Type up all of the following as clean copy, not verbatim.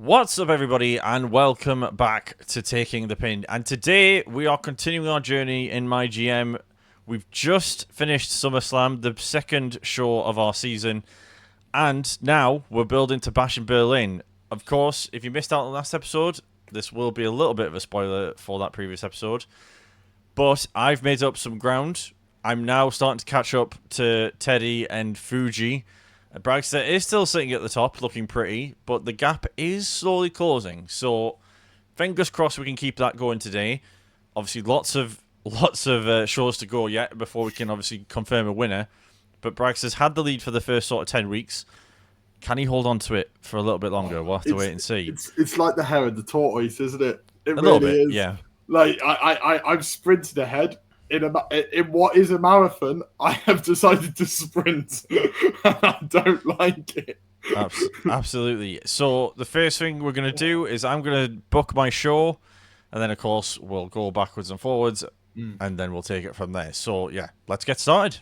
What's up, everybody, and welcome back to Taking the Pin. And today we are continuing our journey in MyGM. We've just finished SummerSlam, the second show of our season, and now we're building to Bash in Berlin. Of course, if you missed out on the last episode, this will be a little bit of a spoiler for that previous episode, but I've made up some ground. I'm now starting to catch up to Teddy and Fuji. Bragster is still sitting at the top, looking pretty, but the gap is slowly closing. So, fingers crossed we can keep that going today. Obviously, lots of shows to go yet before we can obviously confirm a winner. But Bragster's had the lead for the first sort of 10 weeks. Can he hold on to it for a little bit longer? We'll have to wait and see. It's like the hair of the tortoise, isn't it? It a really little bit, is. yeah. Like I'm sprinting ahead. In what is a marathon, I have decided to sprint, and I don't like it. Absolutely. So the first thing we're going to do is I'm going to book my show, and then, of course, we'll go backwards and forwards, and then we'll take it from there. So, yeah, let's get started.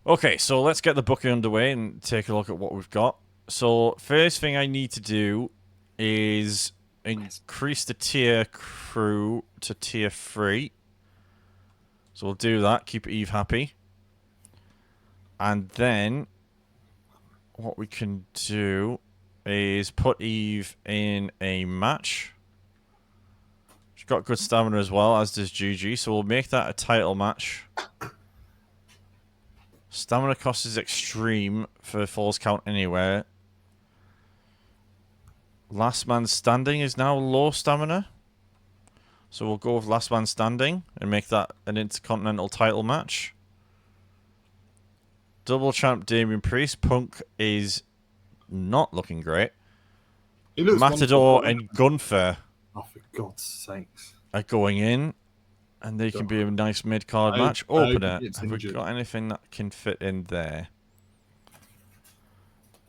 Okay, so let's get the booking underway and take a look at what we've got. So first thing I need to do is increase the tier crew to tier 3. So we'll do that, keep Eve happy. And then what we can do is put Eve in a match. She's got good stamina as well, as does Gigi. So we'll make that a title match. Stamina cost is extreme for Falls Count Anywhere. Last Man Standing is now low stamina. So we'll go with Last Man Standing and make that an Intercontinental title match. Double Champ Damian Priest. Punk is not looking great. Matador and Gunther Oh, for God's sakes. are going in. And they can be a nice mid-card match. Opener. Have we got anything that can fit in there?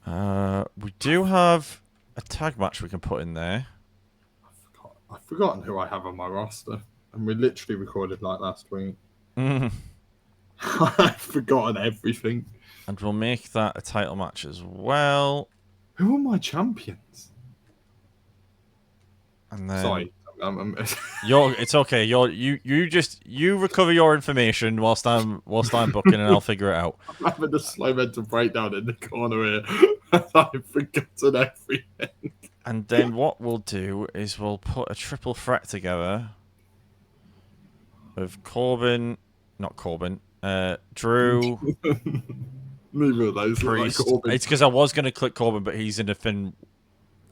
We do have a tag match we can put in there. I've forgotten who I have on my roster, and we literally recorded like last week. I've forgotten everything. And we'll make that a title match as well. Who are my champions? And then Sorry, it's okay. You recover your information whilst I'm booking, and I'll figure it out. I'm having a slow mental breakdown in the corner here. I've forgotten everything. And then what we'll do is we'll put a triple threat together of Drew, Neither of those look like Priest. Corbin. It's because I was going to click Corbin, but he's in a thing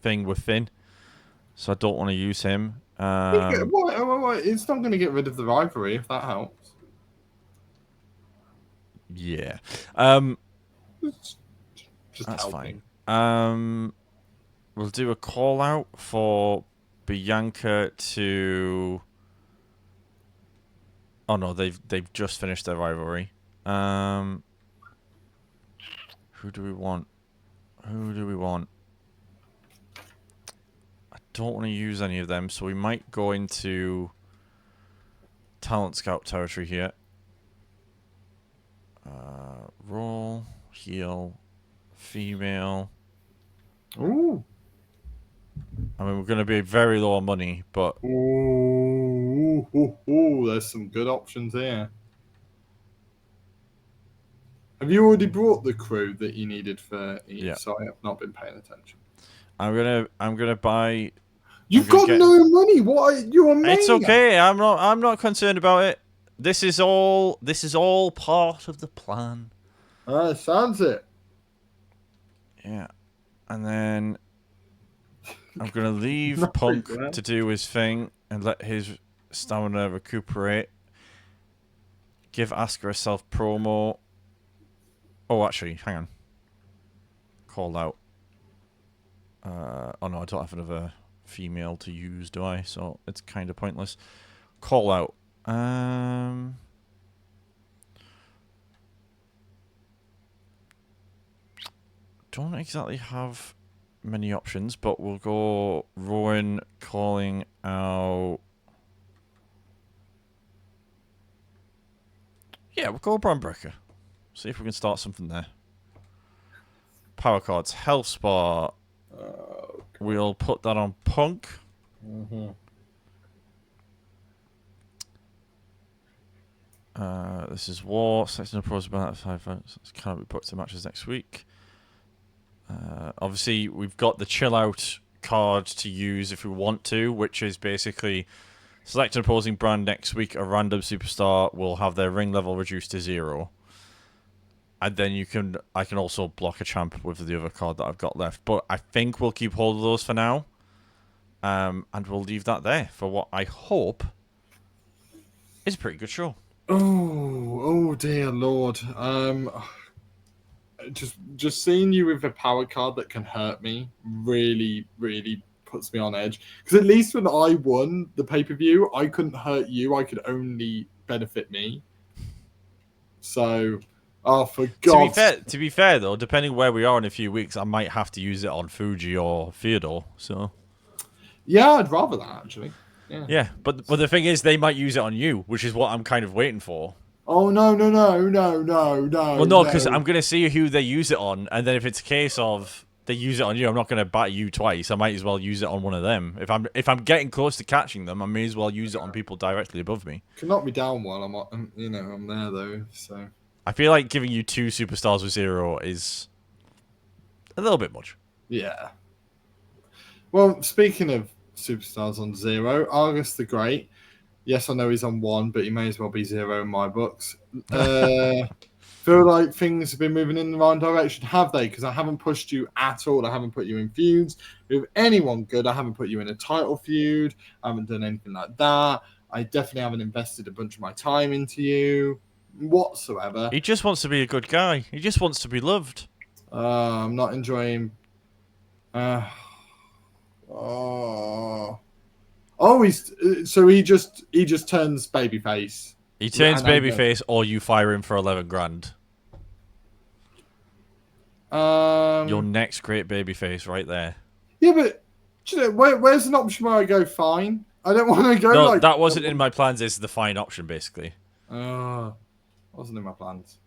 with Finn, so I don't want to use him. It's not going to get rid of the rivalry if that helps. Yeah, Just that's helping. fine. We'll do a call out for Bianca to. Oh no, they've just finished their rivalry. Who do we want? I don't want to use any of them, so we might go into talent scout territory here. Roll, heel, female. Ooh. I mean, we're going to be very low on money, but... Ooh, there's some good options here. Have you already brought the crew that you needed for Eve? Yeah. Sorry, I've not been paying attention. I'm gonna buy... You've got no money. What? You're a maniac. It's okay. I'm not concerned about it. This is all part of the plan. Sounds it. Yeah. And then I'm going to leave Punk to do his thing and let his stamina recuperate. Give Asuka a self-promo. Oh, actually, hang on. Called out. Oh, no, I don't have another female to use, do I? So it's kind of pointless. Call out. Don't exactly have many options, but we'll go Rowan calling out. Yeah, we'll go Braun Breaker. See if we can start something there. Power cards, Health Spa, We'll put that on Punk. Mm-hmm. This is War. Selection of pros about 5 votes. This cannot be booked to matches next week. Obviously, we've got the chill out card to use if we want to, which is basically select an opposing brand next week. A random superstar will have their ring level reduced to 0. And then I can also block a champ with the other card that I've got left. But I think we'll keep hold of those for now. And we'll leave that there for what I hope is a pretty good show. Oh dear Lord. Just seeing you with a power card that can hurt me really, really puts me on edge. Because at least when I won the pay-per-view, I couldn't hurt you. I could only benefit me. So, for God's To be fair though, depending where we are in a few weeks, I might have to use it on Fuji or Theodore. So yeah, I'd rather that actually. Yeah, but the thing is, they might use it on you, which is what I'm kind of waiting for. Oh no. Well, no, because I'm gonna see who they use it on, and then if it's a case of they use it on you, I'm not gonna batter you twice. I might as well use it on one of them. If I'm getting close to catching them, I may as well use it on people directly above me. Can knock me down while I'm there though. So I feel like giving you 2 superstars with 0 is a little bit much. yeah. Well, speaking of superstars on 0, Argus the Great. Yes, I know he's on 1, but he may as well be 0 in my books. Feel like things have been moving in the right direction, have they? Because I haven't pushed you at all. I haven't put you in feuds with anyone good. I haven't put you in a title feud. I haven't done anything like that. I definitely haven't invested a bunch of my time into you whatsoever. He just wants to be a good guy. He just wants to be loved. I'm not enjoying... he just turns babyface. He turns babyface, or you fire him for 11 grand. Your next great babyface, right there. Yeah, but you know, where's an option where I go fine? I don't want to go. No, like that wasn't in my plans. It's the fine option, basically. Wasn't in my plans.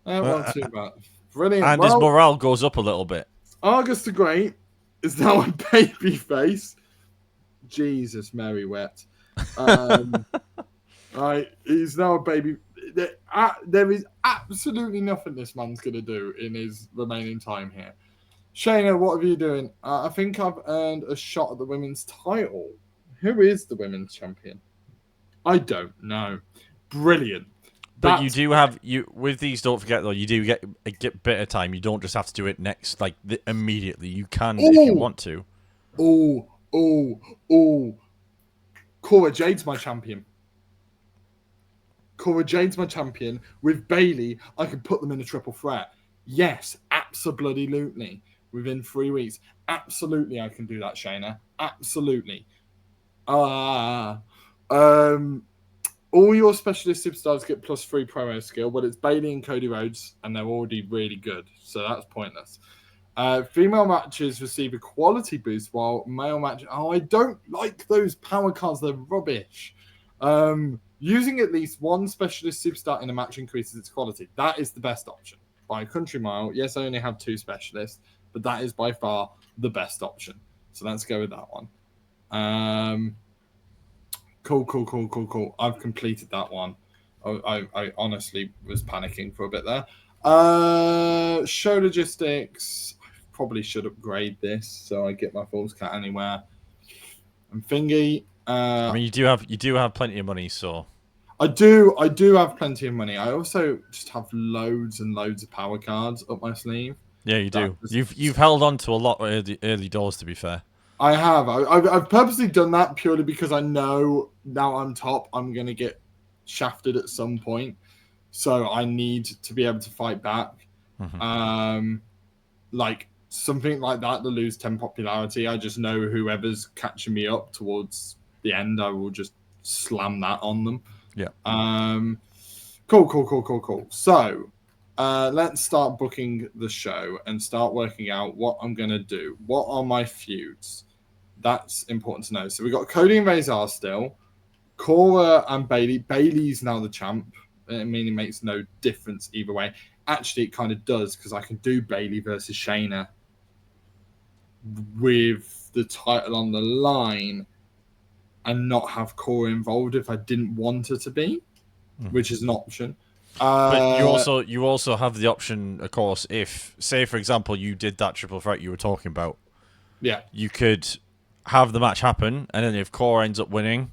I don't want to, but brilliant. And his morale goes up a little bit. Argus the Great is now a babyface. Jesus, Mary wept. Right, he's now a baby. There is absolutely nothing this man's going to do in his remaining time here. Shayna, what are you doing? I think I've earned a shot at the women's title. Who is the women's champion? I don't know. Brilliant. But you do have with these. Don't forget though, you do get a bit of time. You don't just have to do it next, like immediately. You can if you want to. Cora Jade's my champion. Cora Jade's my champion. With Bayley, I can put them in a triple threat. Yes, absolutely. Within 3 weeks, absolutely, I can do that, Shayna. Absolutely. All your specialist superstars get +3 promo skill, but it's Bayley and Cody Rhodes, and they're already really good, so that's pointless. Female matches receive a quality boost, while male matches... Oh, I don't like those power cards. They're rubbish. Using at least one specialist superstar in a match increases its quality. That is the best option. By a country mile, yes, I only have 2 specialists, but that is by far the best option. So let's go with that one. Cool. I've completed that one. I honestly was panicking for a bit there. Show logistics. I probably should upgrade this so I get my Falls Cat anywhere. And Thingy. I mean, you do have plenty of money, so I do have plenty of money. I also just have loads and loads of power cards up my sleeve. Yeah, you do. You've held on to a lot of early doors, to be fair. I have. I've purposely done that purely because I know now I'm top, I'm going to get shafted at some point. So I need to be able to fight back. Mm-hmm. Like something like that to lose 10 popularity. I just know whoever's catching me up towards the end, I will just slam that on them. Yeah. Cool. So let's start booking the show and start working out what I'm going to do. What are my feuds? That's important to know. So we've got Cody and Razor still. Cora and Bayley. Bayley's now the champ. I mean, it makes no difference either way. Actually, it kind of does because I can do Bayley versus Shayna. with the title on the line and not have Cora involved if I didn't want her to be, which is an option. But you also have the option, of course, if, say, for example, you did that triple threat you were talking about. Yeah. You could have the match happen, and then if Cora ends up winning,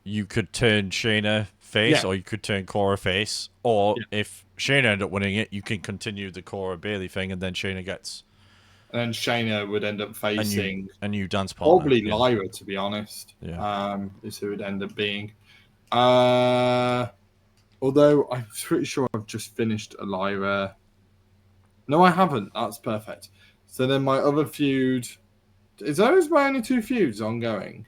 you could turn Shayna face, or you could turn Cora face. Or if Shayna ended up winning it, you can continue the Cora Bailey thing, and then Shayna gets. And then Shayna would end up facing a new dance partner. Probably Lyra, to be honest. Yeah. Is who it would end up being. Although I'm pretty sure I've just finished a Lyra. No, I haven't. That's perfect. So then my other feud. Is those my only 2 feuds ongoing?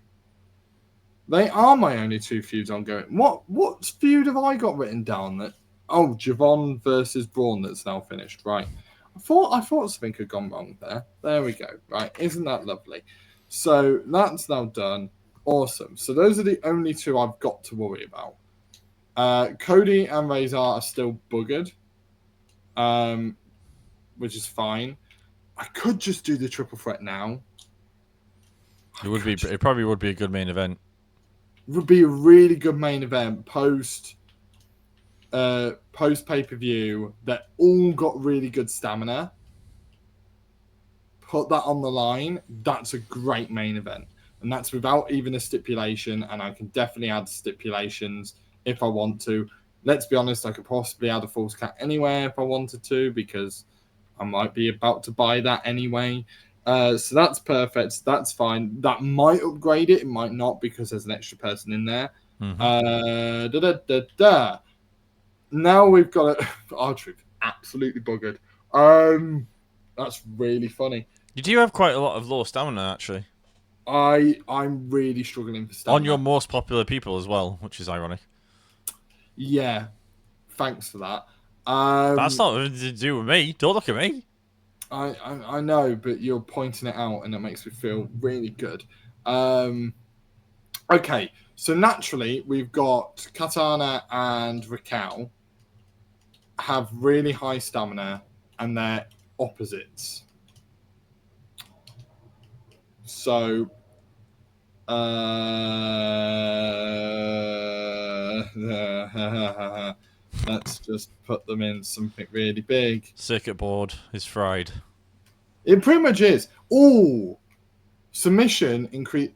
They are my only 2 feuds ongoing. What feud have I got written down that? Oh, Javon versus Braun that's now finished. Right. I thought something had gone wrong there. There we go. Right. Isn't that lovely? So that's now done. Awesome. So those are the only 2 I've got to worry about. Cody and Razor are still buggered, which is fine. I could just do the triple threat now. It probably would be a good main event. It would be a really good main event post pay-per-view that all got really good stamina. Put that on the line. That's a great main event. And that's without even a stipulation. And I can definitely add stipulations if I want to. Let's be honest, I could possibly add a false count anywhere if I wanted to, because I might be about to buy that anyway. So that's perfect. That's fine. That might upgrade it. It might not, because there's an extra person in there. Now we've got it. R-Truth, absolutely buggered. That's really funny. You do have quite a lot of low stamina, actually. I'm really struggling for stamina. On your most popular people as well, which is ironic. Yeah, thanks for that. That's not to do with me. Don't look at me. I know, but you're pointing it out, and it makes me feel really good. Okay, so naturally, we've got Katana and Raquel have really high stamina, and they're opposites. So, let's just put them in something really big. Circuit board is fried. It pretty much is. Ooh, submission increase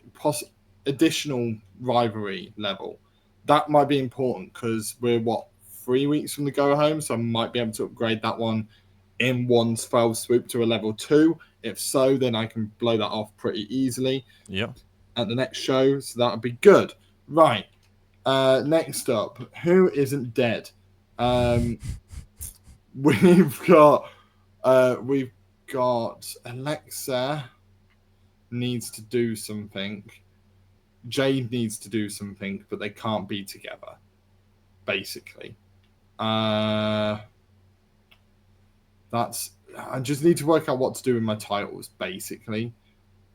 additional rivalry level. That might be important because we're 3 weeks from the go home, so I might be able to upgrade that one in one fell swoop to a level 2. If so, then I can blow that off pretty easily. Yep. At the next show, so that would be good. Right. Next up, who isn't dead? We've got Alexa needs to do something. Jade needs to do something, but they can't be together. Basically, I just need to work out what to do with my titles. Basically.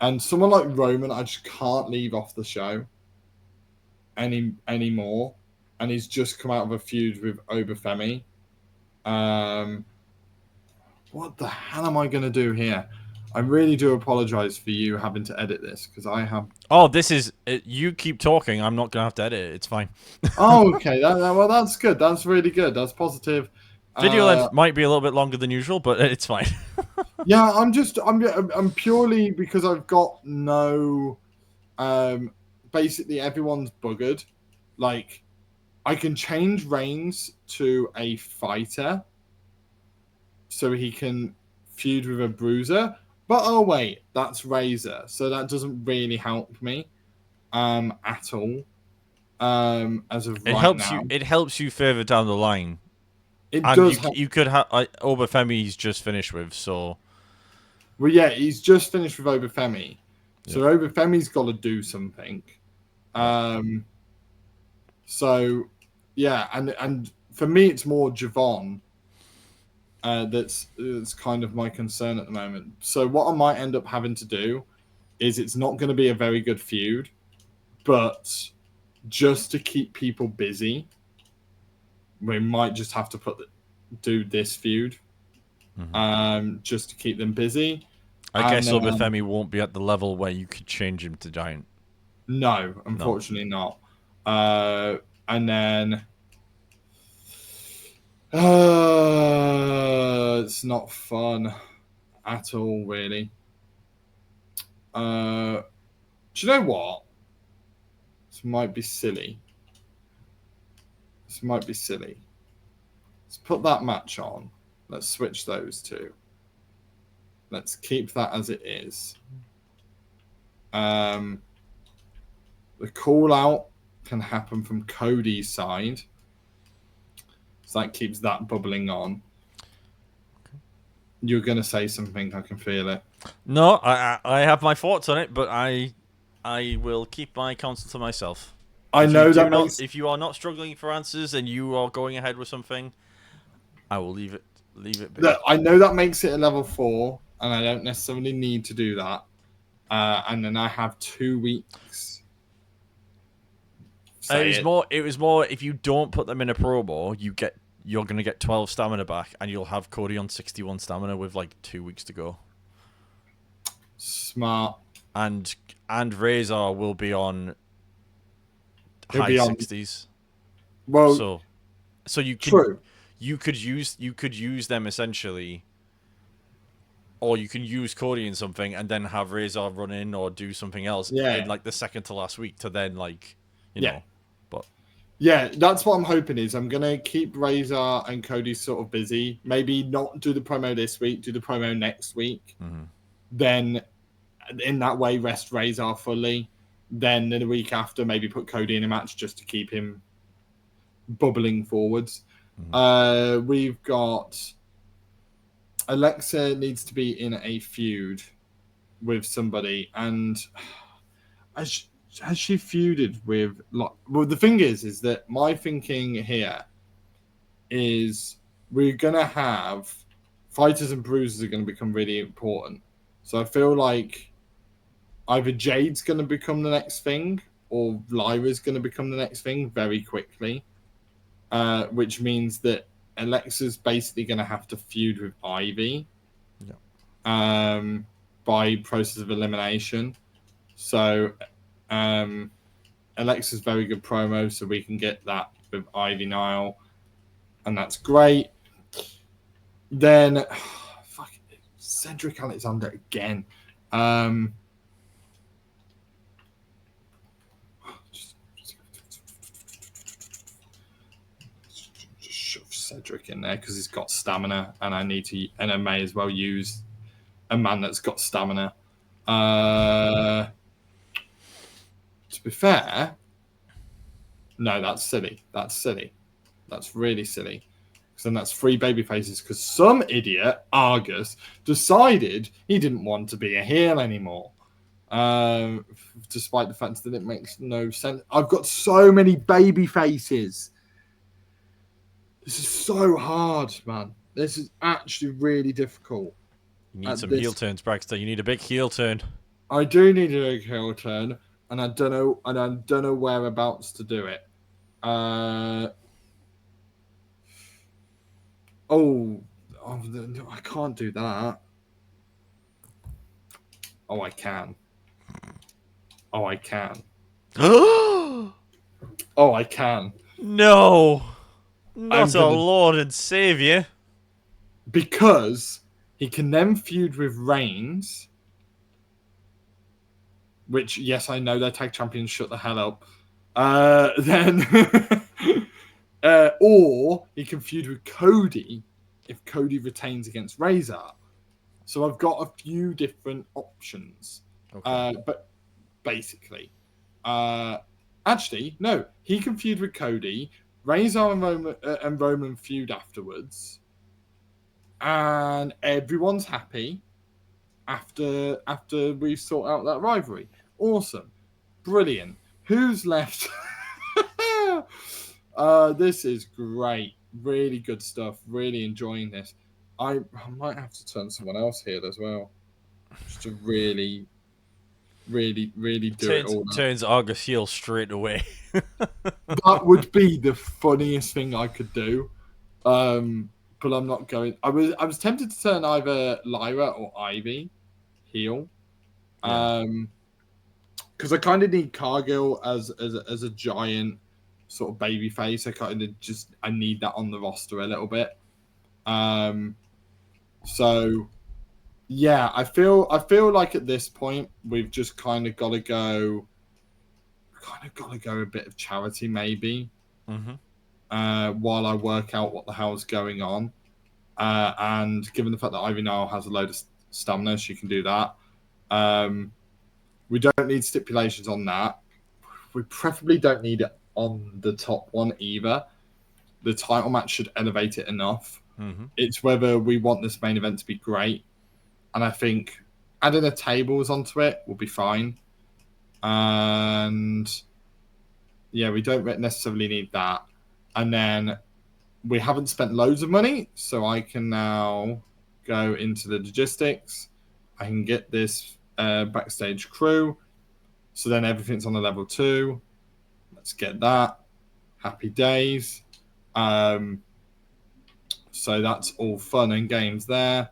And someone like Roman, I just can't leave off the show anymore. And he's just come out of a feud with Obafemi. What the hell am I going to do here? I really do apologize for you having to edit this, because I have... Oh, this is... you keep talking. I'm not going to have to edit it. It's fine. Oh, okay. Well, that's good. That's really good. That's positive. Video length might be a little bit longer than usual, but it's fine. Yeah, I'm purely because I've got no, basically everyone's buggered. Like, I can change Reigns to a fighter so he can feud with a bruiser, but oh wait, that's Razor, so that doesn't really help me at all. As of right now. It helps you further down the line. It does. You could have Obafemi's just finished with, so. Well, yeah, he's just finished with Obafemi. So Obafemi's got to do something. So, yeah, and for me, it's more Javon that's kind of my concern at the moment. So what I might end up having to do is it's not going to be a very good feud, but just to keep people busy, we might just have to do this feud just to keep them busy. I guess Obafemi won't be at the level where you could change him to Giant. No, unfortunately not. And then it's not fun at all, really. Do you know what? This might be silly. Let's put that match on. Let's switch those two. Let's keep that as it is. The call out can happen from Cody's side. So that keeps that bubbling on. You're going to say something, I can feel it. No, I have my thoughts on it, but I will keep my counsel to myself. I know that makes... If you are not struggling for answers and you are going ahead with something, I will leave it be. Look, I know that makes it a level 4, and I don't necessarily need to do that. And then I have 2 weeks. It was more if you don't put them in a promo, you're gonna get 12 stamina back, and you'll have Cody on 61 stamina with like 2 weeks to go. Smart. And Razor will be on high 60s. Well, so you can true. You could use them essentially, or you can use Cody in something and then have Razor run in or do something else in like the second to last week to then like you know. But yeah, that's what I'm hoping is I'm gonna keep Razor and Cody sort of busy. Maybe not do the promo this week, do the promo next week. Mm-hmm. Then in that way rest Razor fully. Then in the week after, maybe put Cody in a match just to keep him bubbling forwards. Mm-hmm. We've got Alexa needs to be in a feud with somebody, and has she feuded with? Well, the thing is that my thinking here is we're gonna have fighters and bruisers are going to become really important. So I feel like either Jade's going to become the next thing or Lyra's going to become the next thing very quickly, which means that Alexa's basically going to have to feud with Ivy by process of elimination. So Alexa's very good promo, so we can get that with Ivy Nile, and that's great. Then, Cedric Alexander again. Just shove Cedric in there because he's got stamina, and I may as well use a man that's got stamina. To be fair, no, that's silly. That's really silly. Because then that's 3 baby faces because some idiot, Argus, decided he didn't want to be a heel anymore. Despite the fact that it makes no sense. I've got so many baby faces. This is so hard, man. This is actually really difficult. You need some heel turns, Bragster. You need a big heel turn. I do need a big heel turn, and I don't know whereabouts to do it. Oh, I can't do that. Oh, I can. Oh, I can. Oh, I can. No. Not our Lord and Savior. Because he can then feud with Reigns. Which, yes, I know they're tag champions. Shut the hell up. Then... or he can feud with Cody if Cody retains against Razor. So I've got a few different options. Okay. But basically, actually, no, he can feud with Cody. Razor and Roman feud afterwards, and everyone's happy after we sort out that rivalry. Awesome, brilliant. Who's left? This is great. Really good stuff. Really enjoying this. I might have to turn someone else here as well. Just to really do it all. Turns Argus heel straight away. That would be the funniest thing I could do. But I'm not going. I was tempted to turn either Lyra or Ivy heel. Yeah. Because I kind of need Cargill as a giant sort of baby face. I need that on the roster a little bit. So yeah, I feel like at this point we've just kind of got to go a bit of charity maybe. While I work out what the hell's going on. And given the fact that Ivy now has a load of stamina, she can do that. We don't need stipulations on that. We preferably don't need it on the top one either. The title match should elevate it enough. It's whether we want this main event to be great. And I think adding the tables onto it will be fine. And yeah, we don't necessarily need that. And then we haven't spent loads of money, so I can now go into the logistics. I can get this backstage crew. So then everything's on the level 2. Let's get that. Happy days. So that's all fun and games there.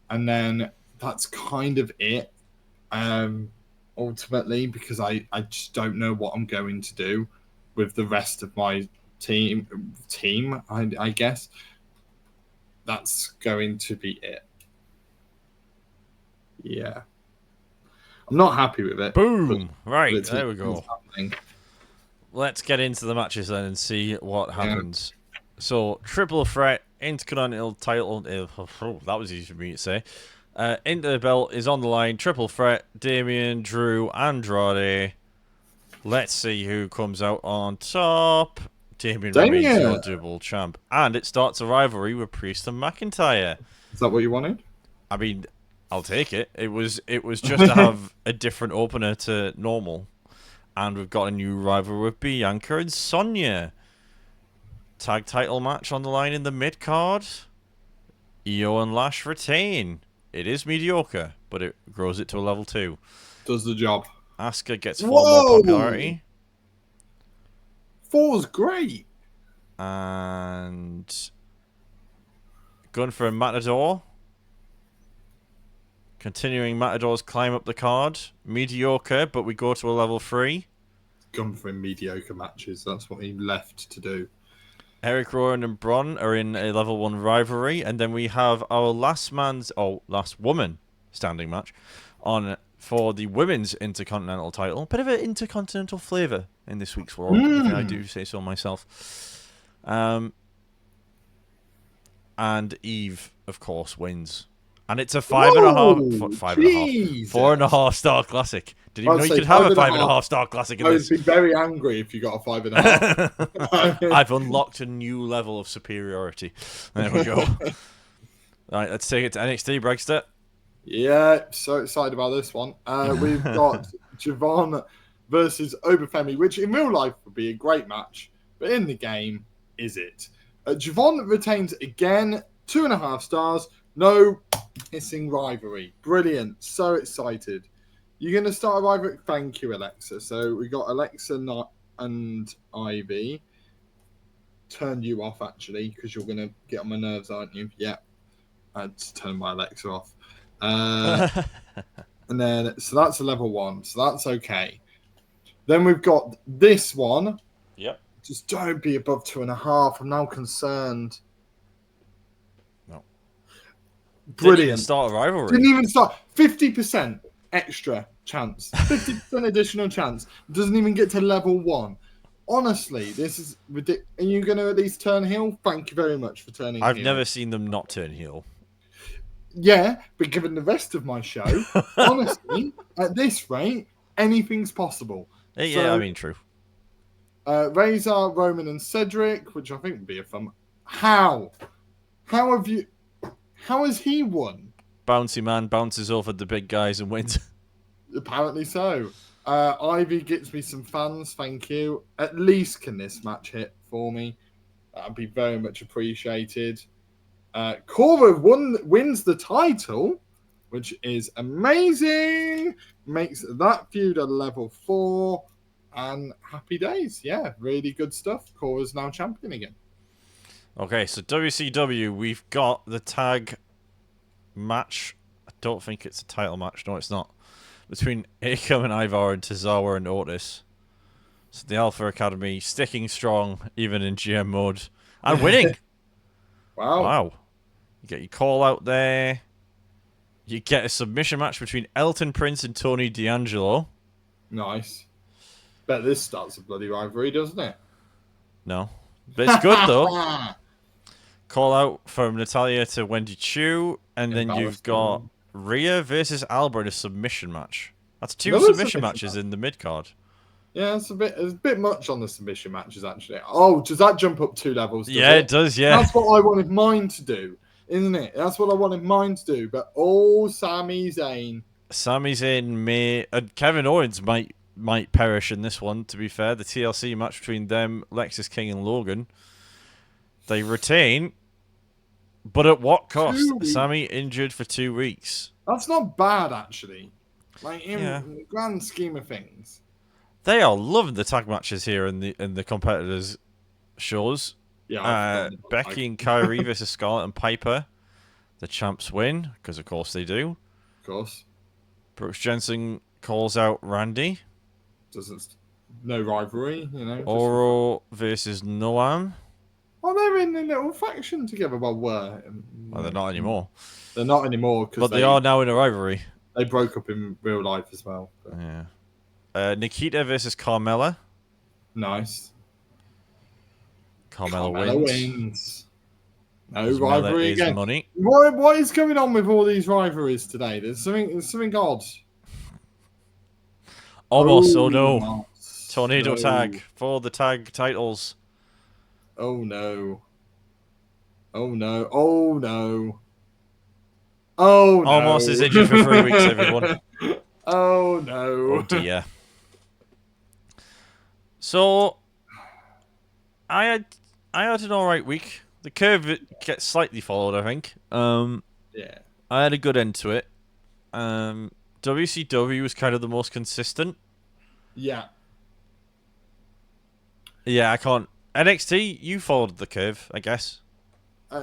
And then that's kind of it. Ultimately, because I just don't know what I'm going to do with the rest of my team, I guess. That's going to be it. Yeah. I'm not happy with it. Boom! Right, there we go. Happening. Let's get into the matches then and see what happens. So, triple threat, Intercontinental title. That was easy for me to say. Into the belt is on the line. Triple threat, Damien, Drew, Andrade. Let's see who comes out on top. Damien remains your double champ. And it starts a rivalry with Priest and McIntyre. Is that what you wanted? I mean, I'll take it. It was just to have a different opener to normal. And we've got a new rivalry with Bianca and Sonya. Tag title match on the line in the mid-card. Io and Lash retain. It is mediocre, but it grows it to a level 2. Does the job. Asuka gets 4 more popularity. 4's great. And going for a Matador. Continuing Matador's climb up the card. Mediocre, but we go to a level 3. Gone for mediocre matches. That's what he left to do. Eric Rowan and Braun are in a level 1 rivalry. And then we have our last woman standing match on for the women's Intercontinental title. Bit of an intercontinental flavour in this week's Raw, if I do say so myself. And Eve, of course, wins. And it's a 4.5 star classic. Did you know you could have a 5.5 star classic in this? I would be very angry if you got a 5.5. I've unlocked a new level of superiority. There we go. Right, let's take it to NXT, Bragster. Yeah, so excited about this one. We've got Javon versus Obafemi, which in real life would be a great match, but in the game, is it? Javon retains again, 2.5 stars. No hissing rivalry. Brilliant. So excited. You're going to start a rivalry? Thank you, Alexa. So we got Alexa and Ivy. Turn you off, actually, because you're going to get on my nerves, aren't you? Yeah. I just turned my Alexa off. And then, so that's a level 1. So that's okay. Then we've got this one. Yep. Just don't be above 2.5. I'm now concerned. No. Brilliant. Didn't even start a rivalry. Didn't even start. 50% extra chance. 50% additional chance. Doesn't even get to level 1. Honestly, this is ridiculous. Are you going to at least turn heel? Thank you very much for turning heel. I've never seen them not turn heel. Yeah, but given the rest of my show, honestly, at this rate, anything's possible. Yeah, so, I mean, true. Razor, Roman, and Cedric, which I think would be a fun. How has he won? Bouncy man bounces over the big guys and wins. Apparently so. Ivy gets me some fans, thank you. At least can this match hit for me? That'd be very much appreciated. Cora wins the title, which is amazing. Makes that feud a level 4. And happy days. Yeah, really good stuff. Cora's now champion again. Okay, so WCW, we've got the tag match don't think it's a title match. No, it's not. Between Akam and Ivar and Tozawa and Otis. So the Alpha Academy sticking strong even in GM mode and winning. Wow. Wow. You get your call out there. You get a submission match between Elton Prince and Tony D'Angelo. Nice. Bet this starts a bloody rivalry, doesn't it? No. But it's good, though. Call out from Natalia to Wendy Chu. And then you've got Rhea versus Alba in a submission match. That's two submission matches in the mid-card. Yeah, it's a bit much on the submission matches, actually. Oh, does that jump up 2 levels? Yeah, it does, yeah. That's what I wanted mine to do, isn't it? That's what I wanted mine to do. But Sami Zayn. Sami Zayn may... And Kevin Owens might perish in this one, to be fair. The TLC match between them, Lexis King and Logan. They retain, but at what cost? Sami injured for 2 weeks. That's not bad, actually. Like, in the grand scheme of things. They are loving the tag matches here in the competitors' shows. Yeah, Becky and Kyrie versus Scarlett and Piper. The champs win, because of course they do. Of course. Brooks Jensen calls out Randy. No rivalry, you know. Oro versus Noam. Oh, they're in a little faction together. Well, They're not anymore. They're not anymore. But they are now in a rivalry. They broke up in real life as well. But. Yeah. Nikita versus Carmella. Nice. Carmella wins. No rivalry again. Money. What is going on with all these rivalries today? There's something odd. Almost. Oh no. Tornado tag for the tag titles. Oh no. Oh no. Oh no. Oh no. Almost is injured for 3 weeks, everyone. Oh no. Oh dear. So I had an alright week. The curve gets slightly followed, I think. Yeah. I had a good end to it. WCW was kind of the most consistent. Yeah. Yeah, I can't. NXT, you followed the curve, I guess.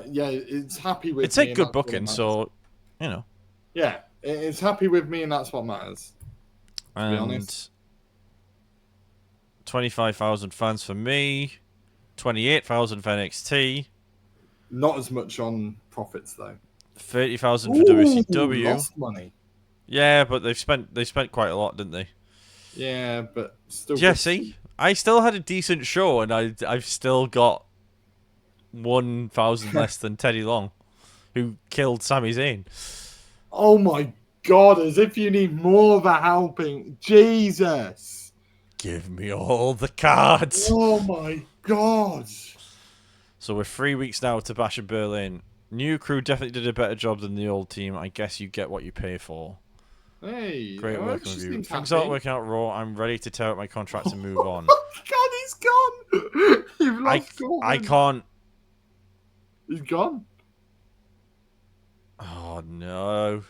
Yeah, it's happy with. It's a good booking, so you know. Yeah, it's happy with me, and that's what matters. To be honest. 25,000 fans for me, 28,000 for NXT. Not as much on profits though. 30,000 for WCW. Lost money. Yeah, but they spent quite a lot, didn't they? Yeah, but still. Jesse, I still had a decent show, and I've still got 1,000 less than Teddy Long, who killed Sami Zayn. Oh my God! As if you need more of a helping. Jesus. Give me all the cards. Oh my God. So we're 3 weeks now to Bash in Berlin. New crew definitely did a better job than the old team. I guess you get what you pay for. Hey, great working with you. Things aren't working out raw. I'm ready to tear up my contract and move on. Oh my God, he's gone. You've lost Corbin. I can't. He's gone. Oh no.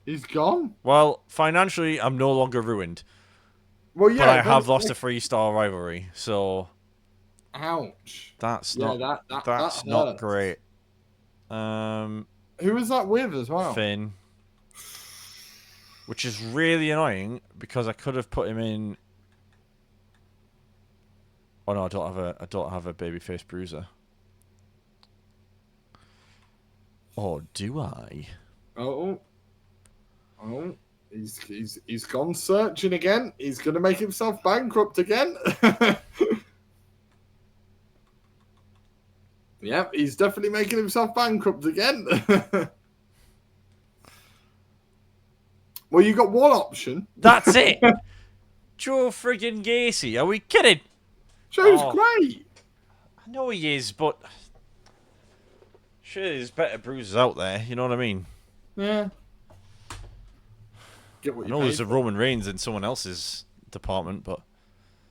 He's gone. Well, financially, I'm no longer ruined. Well, yeah, but I have lost a 3-star rivalry, so. Ouch. That's not. That's not great. Who was that with as well? Finn. Which is really annoying because I could have put him in. Oh no, I don't have a babyface bruiser. Or do I? Oh, he's gone searching again. He's gonna make himself bankrupt again. Yep, he's definitely making himself bankrupt again. Well, you got one option. That's it. Joe friggin' Gacy. Are we kidding? Joe's great. I know he is, but sure, there's better bruisers out there. You know what I mean? Yeah. Get what I know there's a Roman Reigns in someone else's department, but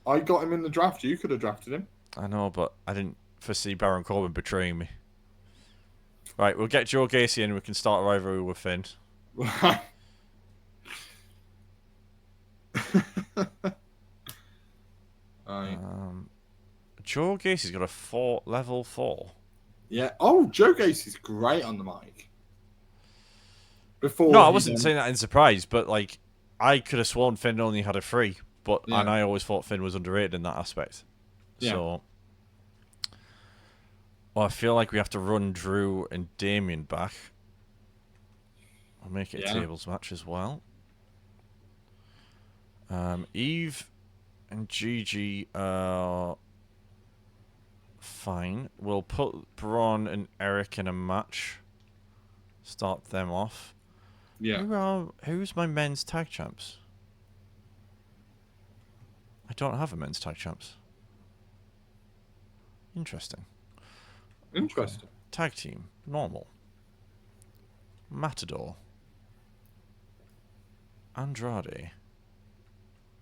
I got him in the draft. You could have drafted him. I know, but I didn't foresee Baron Corbin betraying me. Right, we'll get Joe Gacy in and we can start a rivalry with Finn. Joe Gacy's got a level 4. Yeah. Oh, Joe Gacy's great on the mic. before. No, I he wasn't then, saying that in surprise, but like I could have sworn Finn only had a 3, and yeah, I always thought Finn was underrated in that aspect. yeah, So, well, I feel like we have to run Drew and Damien back. I'll make it a yeah, tables match as well. Eve and Gigi are fine. We'll put Braun and Eric in a match. Start them off. yeah. Who's my men's tag champs? I don't have a men's tag champs. Interesting. Okay. Interesting. Tag team. Normal. Matador. Andrade.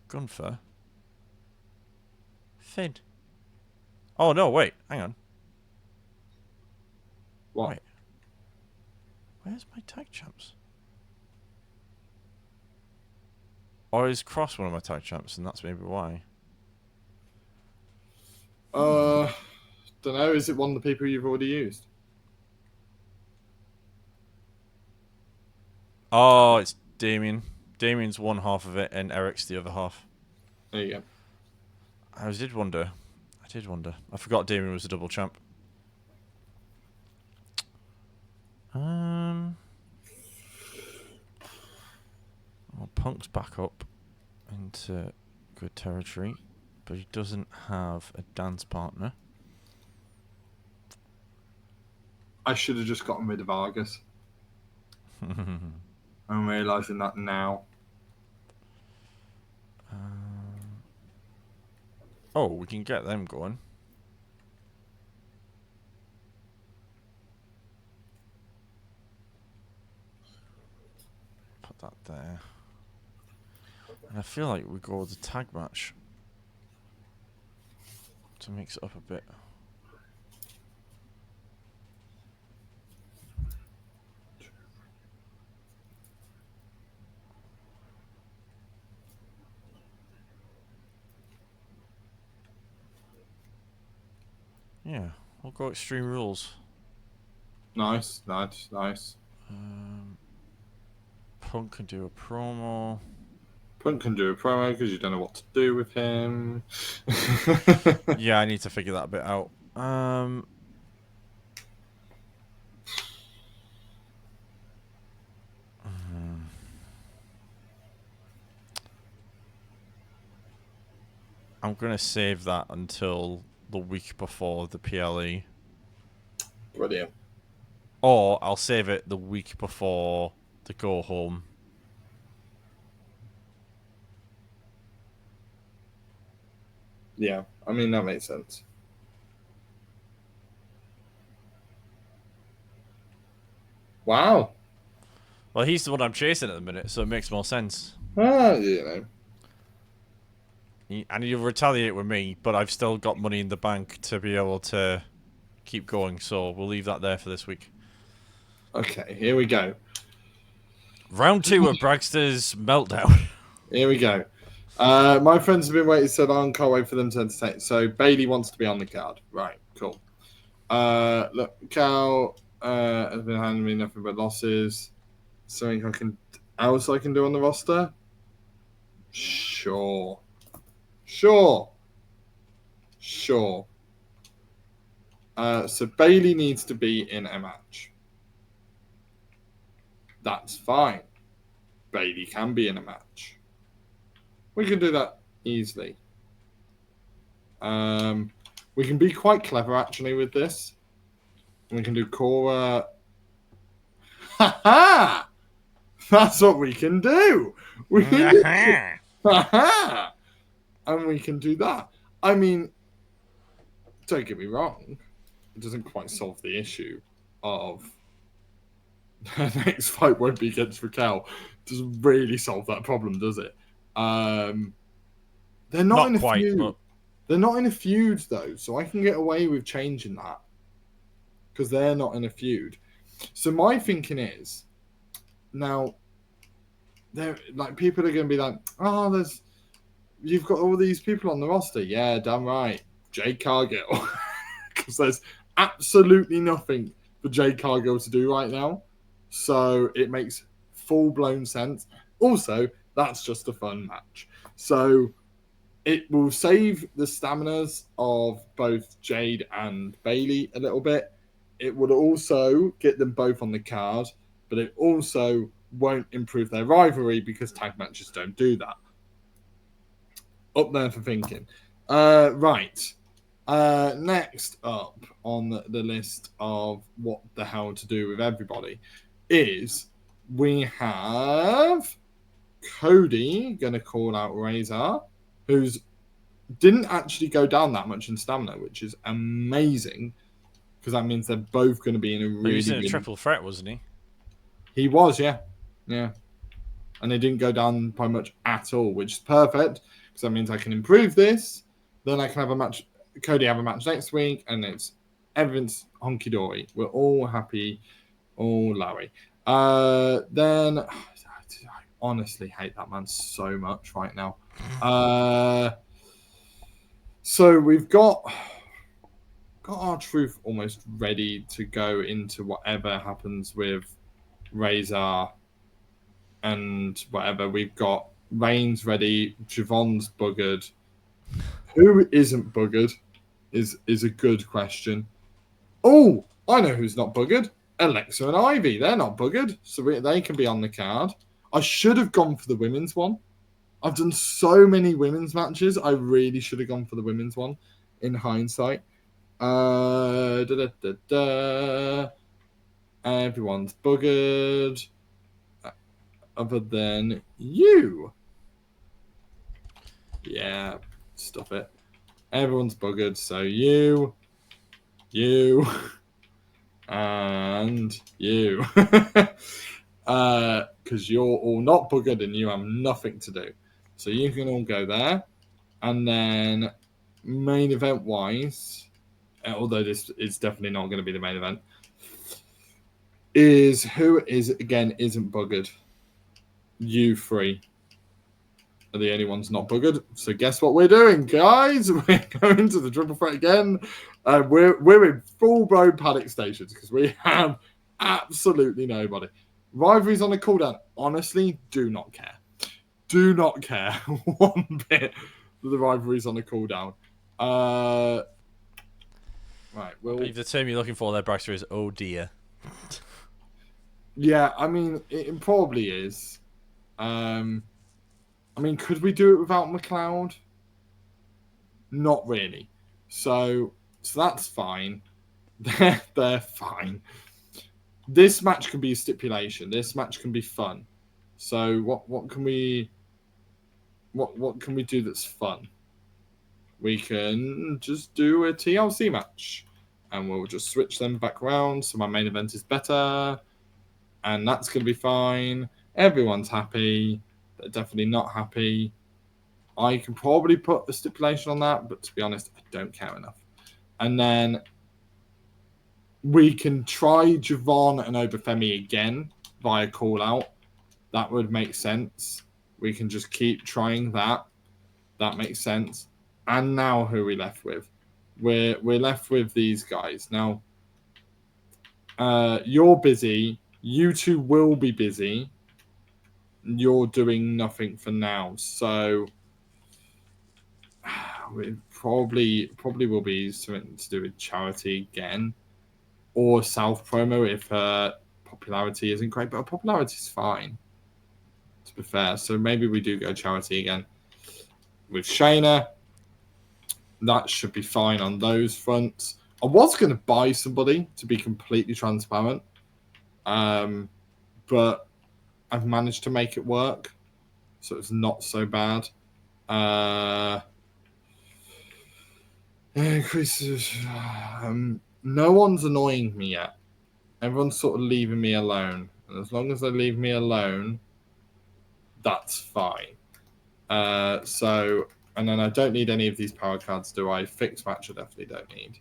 Gunther. Finn. Oh, no, wait. Hang on. What? Wait. Where's my tag champs? Or is Cross one of my tag champs, and that's maybe why? Don't know. Is it one of the people you've already used? Oh, it's Damien. Damien's one half of it, and Eric's the other half. There you go. I did wonder. I forgot Damien was a double champ. Well, Punk's back up into good territory, but he doesn't have a dance partner. I should have just gotten rid of Argus. I'm realizing that now. Oh, we can get them going. Put that there. And I feel like we go with the tag match to mix it up a bit. Yeah, we'll go Extreme Rules. Nice, nice, nice. Punk can do a promo. Punk can do a promo because you don't know what to do with him. Yeah, I need to figure that bit out. I'm going to save that until the week before the PLE. Brilliant. Or I'll save it the week before the go home. Yeah, I mean, that makes sense. Wow. Well, he's the one I'm chasing at the minute, so it makes more sense. You know. And he'll retaliate with me, but I've still got money in the bank to be able to keep going, so we'll leave that there for this week. Okay, here we go. Round 2 of Bragster's Meltdown. Here we go. My friends have been waiting so long, can't wait for them to entertain. So Bailey wants to be on the card. Right, cool. Look, Cal has been handing me nothing but losses. Something else I can do on the roster? Sure. So Bailey needs to be in a match. That's fine. Bailey can be in a match. We can do that easily. We can be quite clever actually with this. We can do Cora. Ha ha! That's what we can do. We can ha ha! And we can do that. I mean, don't get me wrong. It doesn't quite solve the issue of the next fight won't be against Raquel. Doesn't really solve that problem, does it? They're not in a quite, feud. but... They're not in a feud though, so I can get away with changing that because they're not in a feud. So my thinking is now, they're like people are going to be like, oh, you've got all these people on the roster. Yeah, damn right, Jade Cargill, because there's absolutely nothing for Jade Cargill to do right now. So it makes full-blown sense. Also, that's just a fun match. So it will save the staminas of both Jade and Bailey a little bit. It would also get them both on the card, but it also won't improve their rivalry because tag matches don't do that. Up there for thinking. Right. Next up on the list of what the hell to do with everybody is we have Cody going to call out Razor, who's didn't actually go down that much in stamina, which is amazing because that means they're both going to be in a really. He was in a triple threat, wasn't he? He was, yeah, and they didn't go down by much at all, which is perfect because that means I can improve this. Then I can have a match. Cody have a match next week, and it's everything's honky dory. We're all happy, all Larry. Then I honestly hate that man so much right now. So we've got R-Truth almost ready to go into whatever happens with Razor and whatever. We've got Reigns ready. Javon's buggered. Who isn't buggered is a good question. Oh, I know who's not buggered. Alexa and Ivy. They're not buggered, so they can be on the card. I should have gone for the women's one. I've done so many women's matches. I really should have gone for the women's one in hindsight. Everyone's buggered other than you. Yeah, stuff it. Everyone's buggered, so you, and you. Because you're all not buggered and you have nothing to do. So you can all go there. And then main event wise, although this is definitely not going to be the main event, is who is again isn't buggered. You three are the only ones not buggered. So guess what we're doing, guys? We're going to the triple threat again. We're in full blown panic stations because we have absolutely nobody. Rivalries on the cooldown. Honestly, do not care. Do not care one bit that the rivalries on the cooldown. Right. I believe the term you're looking for there, Bragster, is oh dear. Yeah, I mean, it probably is. I mean, could we do it without McLeod? Not really. So that's fine. They're fine. This match can be a stipulation. This match can be fun. So what can we do that's fun? We can just do a TLC match, and we'll just switch them back around. So my main event is better, and that's going to be fine. Everyone's happy. They're definitely not happy. I can probably put a stipulation on that, but to be honest, I don't care enough. And then we can try Javon and Obafemi again via call out. That would make sense. We can just keep trying that. That makes sense. And now who are we left with? We're left with these guys. Now, you're busy. You two will be busy. You're doing nothing for now. So it probably will be something to do with charity again. Or South promo if her popularity isn't great. But her popularity is fine, to be fair. So maybe we do go charity again. With Shayna, that should be fine on those fronts. I was going to buy somebody, to be completely transparent. But I've managed to make it work. So it's not so bad. No one's annoying me yet. Everyone's sort of leaving me alone. And as long as they leave me alone, that's fine. And then I don't need any of these power cards, do I? Fixed match I definitely don't need.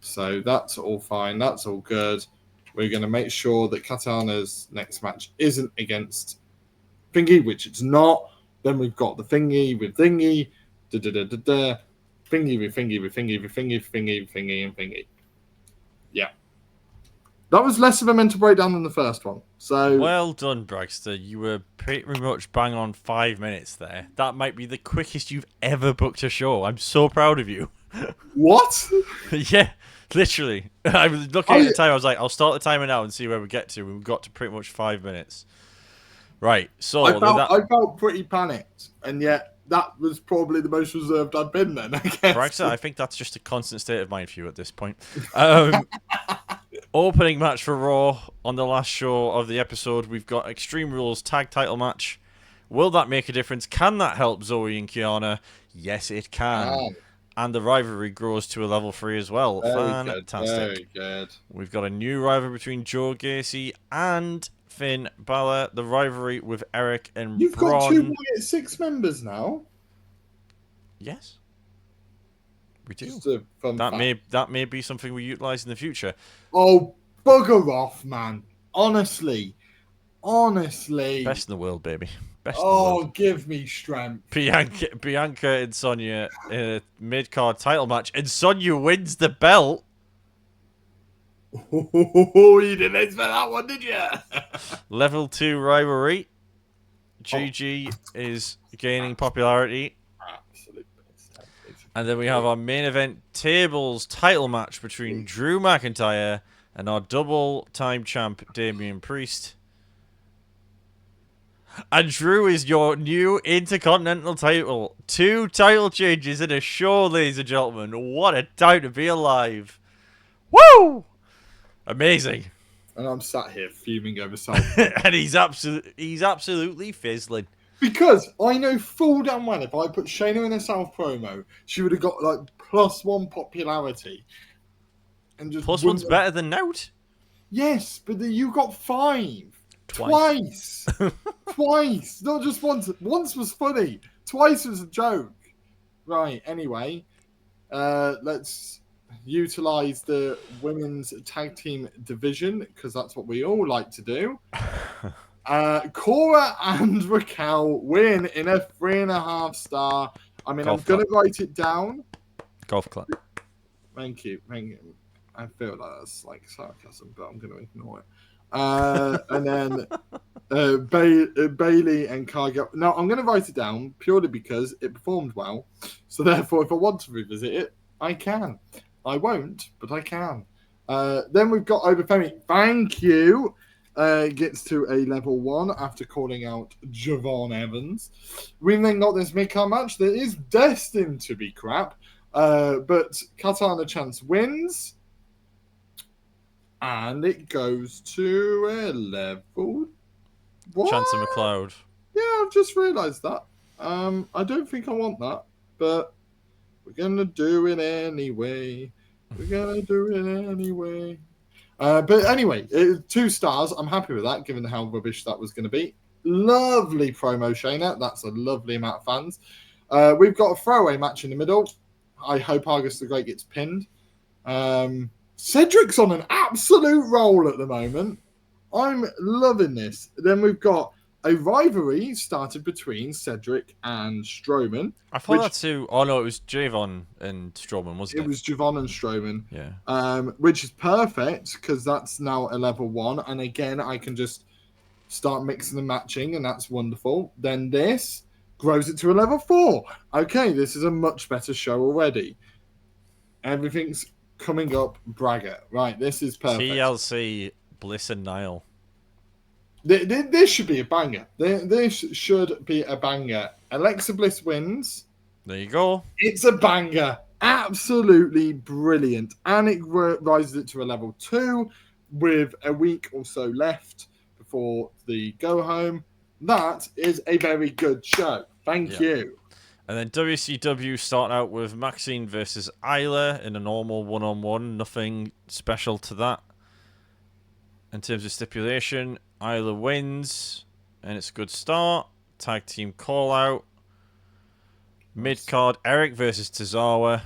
So that's all fine. That's all good. We're going to make sure that Katana's next match isn't against Thingy, which it's not. Then we've got the Thingy with Thingy. Thingy with Thingy with Thingy with Thingy with Thingy with Thingy and Thingy. Yeah. That was less of a mental breakdown than the first one. So Well done, Bragster. You were pretty much bang on 5 minutes there. That might be the quickest you've ever booked a show. I'm so proud of you. what? Yeah, literally. I was looking at the time. I was like, I'll start the timer now and see where we get to. We got to pretty much 5 minutes. Right. So I felt pretty panicked, and yet that was probably the most reserved I'd been then, I guess. Bragster, I think that's just a constant state of mind for you at this point. Opening match for Raw on the last show of the episode. We've got Extreme Rules tag title match. Will that make a difference? Can that help Zoe and Kiana? Yes, it can. And the rivalry grows to a level 3 as well. Fantastic. Very good. We've got a new rivalry between Joe Gacy and Finn Balor. The rivalry with Eric and You've Braun. got 2 6 members now. Yes. We do. Just a fun that may be something we utilize in the future. Oh, bugger off, man. Honestly. Best in the world, baby. Best in the world. Give me strength. Bianca and Sonya in a mid-card title match, and Sonya wins the belt. Oh, you didn't expect that one, did you? Level 2 rivalry. GG is gaining popularity. Absolutely. And then we have our main event tables title match between Drew McIntyre and our double-time champ, Damian Priest. And Drew is your new Intercontinental title. 2 title changes in a show, ladies and gentlemen. What a time to be alive. Woo! Amazing. And I'm sat here fuming over something. And he's absolutely fizzling. Because I know full damn well if I put Shayna in a South promo, she would have got like +1 popularity. And just +1's better than out. Yes, but you got 5. Twice. Twice. Not just once. Once was funny. Twice was a joke. Right, anyway. Let's utilize the women's tag team division because that's what we all like to do. Cora and Raquel win in a 3.5 star. I mean, I'm going to write it down. Golf clap. Thank you. I feel like that's like sarcasm, but I'm going to ignore it. And then Bailey and Cargill. Now, I'm going to write it down purely because it performed well. So therefore, if I want to revisit it, I can. I won't, but I can. Then we've got Overfemi. Thank you. Gets to a level 1 after calling out Javon Evans. We then got this mid-card match that is destined to be crap. But Katana Chance wins. And it goes to a level... What? Chance of McLeod. Yeah, I've just realised that. I don't think I want that. But we're going to do it anyway. But anyway, 2 stars. I'm happy with that, given how rubbish that was going to be. Lovely promo, Shayna. That's a lovely amount of fans. We've got a throwaway match in the middle. I hope Argus the Great gets pinned. Cedric's on an absolute roll at the moment. I'm loving this. Then we've got a rivalry started between Cedric and Strowman. I thought that's who... Oh, no, it was Javon and Strowman, wasn't it? It was Javon and Strowman. Yeah. Which is perfect, because that's now a level 1. And again, I can just start mixing and matching, and that's wonderful. Then this grows it to a level 4. Okay, this is a much better show already. Everything's coming up bragger. Right, this is perfect. TLC, Bliss and Nile. This should be a banger. This should be a banger. Alexa Bliss wins. There you go. It's a banger. Absolutely brilliant. And it rises it to a level 2 with a week or so left before the go home. That is a very good show. Thank you. And then WCW start out with Maxine versus Isla in a normal one-on-one. Nothing special to that. In terms of stipulation, Isla wins, and it's a good start. Tag team call-out. Mid-card, Eric versus Tozawa.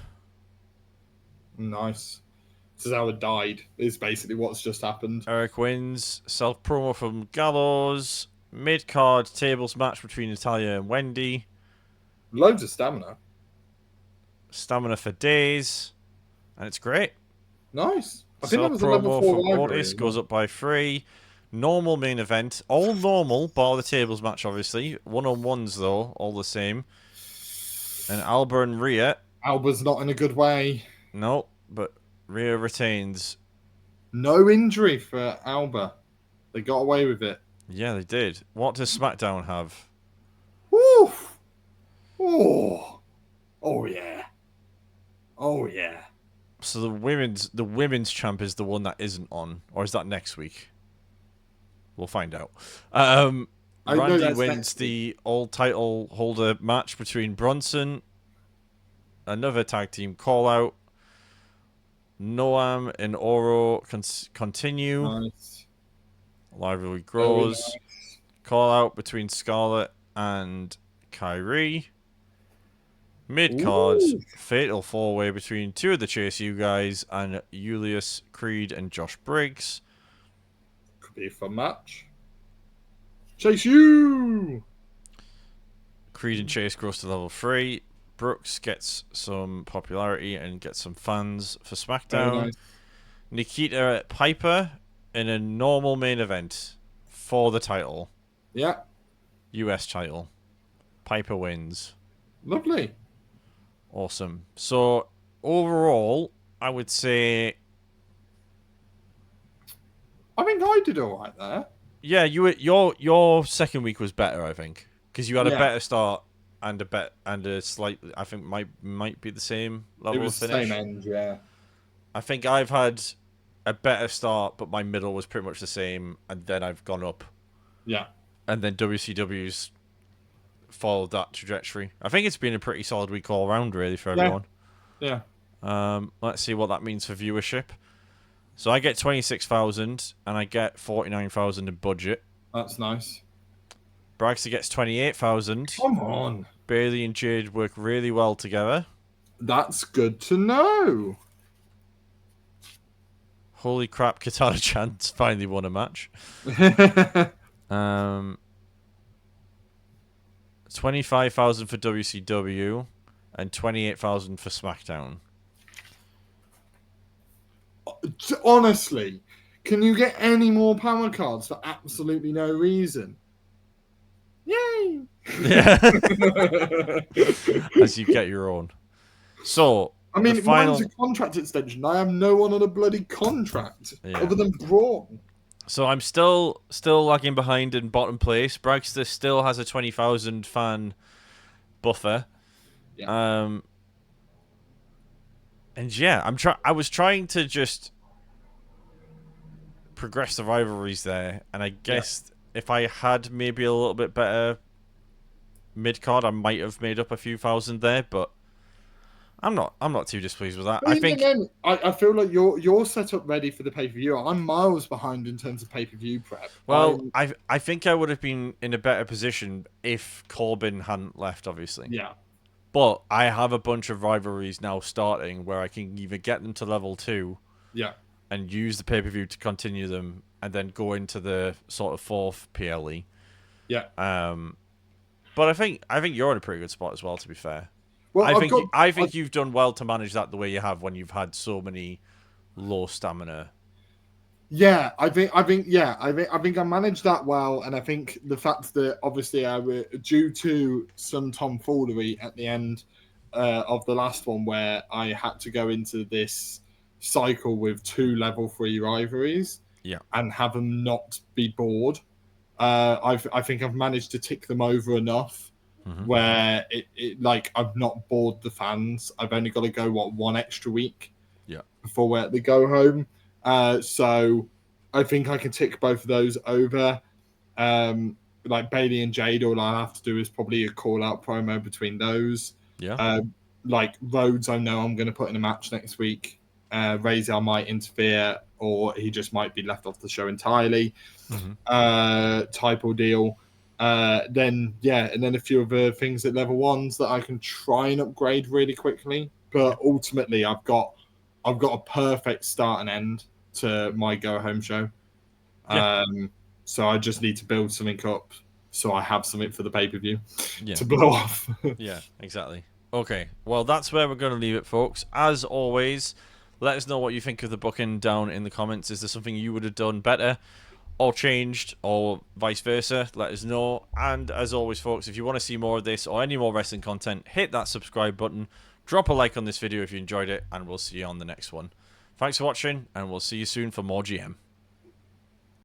Nice. Tozawa died, is basically what's just happened. Eric wins. Self-promo from Gallows. Mid-card, tables match between Natalia and Wendy. Loads of stamina. Stamina for days. And it's great. Nice. I think So that was a level promo 4 from rivalry. Otis goes up by 3. Normal main event. All normal, bar the tables match, obviously. One-on-ones, though, all the same. And Alba and Rhea. Alba's not in a good way. No, but Rhea retains. No injury for Alba. They got away with it. Yeah, they did. What does SmackDown have? Woo! Oh, oh yeah, oh yeah. So the women's champ is the one that isn't on, or is that next week? We'll find out. I know Randy that's wins next the old title holder match between Bronson. Another tag team call out. Noam and Oro continue. Nice. Rivalry Very grows. nice. Call out between Scarlett and Kyrie. Mid cards, Ooh. fatal 4-way between 2 of the Chase U guys and Julius Creed and Josh Briggs. Could be a fun match. Chase you. Creed and Chase grows to level 3. Brooks gets some popularity and gets some fans for Very SmackDown. nice. Nikita Piper in a normal main event for the title. Yeah. US title. Piper wins. Lovely. Awesome. So overall, I would say, I think I did all right there. yeah, your second week was better, I think, because you had a Yeah. better start and a slightly, I think might be the same It level was of the finish. same end, yeah. I think I've had a better start, but my middle was pretty much the same, and then I've gone up, Yeah. and then WCW's followed that trajectory. I think it's been a pretty solid week all around, really, for everyone. Yeah. Let's see what that means for viewership. So I get 26,000 and I get 49,000 in budget. That's nice. Bragster gets 28,000. Come on. Bailey and Jade work really well together. That's good to know. Holy crap, Katana Chan's finally won a match. 25,000 for WCW and 28,000 for SmackDown. Honestly, can you get any more power cards for absolutely no reason? Yay! Yeah. As you get your own. So, I mean, the final... mine's a contract extension. I have no one on a bloody contract other than Braun. So I'm still lagging behind in bottom place. Bragster still has a 20,000 fan buffer. Yeah. And yeah, I was trying to just progress the rivalries there, and I guess if I had maybe a little bit better mid card, I might have made up a few thousand there, but I'm not too displeased with that. But I feel like you're set up ready for the pay-per-view. I'm miles behind in terms of pay-per-view prep. Well, I think I would have been in a better position if Corbin hadn't left, obviously. Yeah. But I have a bunch of rivalries now starting where I can either get them to level 2 and use the pay-per-view to continue them and then go into the sort of 4th PLE. Yeah. But I think you're in a pretty good spot as well, to be fair. Well, I think you've done well to manage that the way you have when you've had so many low stamina. Yeah, I think I managed that well, and I think the fact that obviously I were due to some tomfoolery at the end of the last one, where I had to go into this cycle with 2 level 3 rivalries, and have them not be bored. I think I've managed to tick them over enough. Mm-hmm. Where it like I've not bored the fans. I've only got to go one extra week before we're at the go home. So I think I can tick both of those over. Like Bailey and Jade, all I have to do is probably a call out promo between those. Like Rhodes, I know I'm going to put in a match next week. Razor might interfere, or he just might be left off the show entirely. Mm-hmm. Type of deal. And then a few other things at level 1s that I can try and upgrade really quickly. But ultimately, I've got a perfect start and end to my go home show. So I just need to build something up so I have something for the pay per view to blow off. Yeah, exactly. Okay, well that's where we're going to leave it, folks. As always, Let us know what you think of the booking down in the comments. Is there something you would have done better or changed, or vice versa? Let us know. And as always, folks, if you want to see more of this or any more wrestling content, hit that subscribe button. Drop a like on this video if you enjoyed it, and we'll see you on the next one. Thanks for watching, and we'll see you soon for more GM.